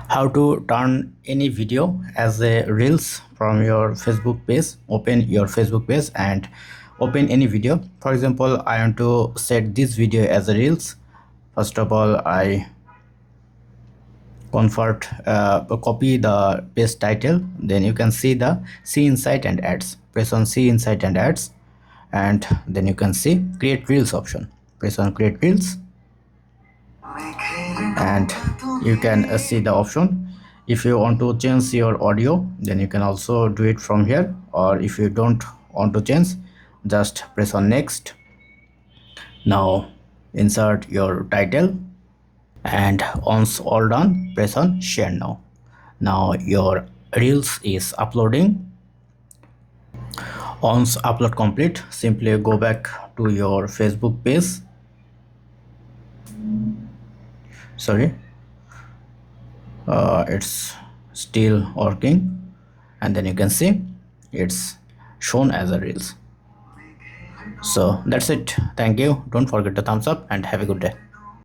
How to turn any video as a reels from your Facebook page. Open your Facebook page and open any video. For example, I want to set this video as a reels. First of all, I copy the page title. Then you can see insight and ads. Press on see insight and ads, and then you can see create reels option. Press on create reels, and you can see the option. If you want to change your audio, then you can also do it from here, or if you don't want to change, just press on next. Now insert your title, and once all done, press on share now. Now your reels is uploading. Once upload complete, simply go back to your Facebook page. Sorry, it's still working, and then you can see it's shown as a reels. So that's it. Thank you. Don't forget to thumbs up and have a good day.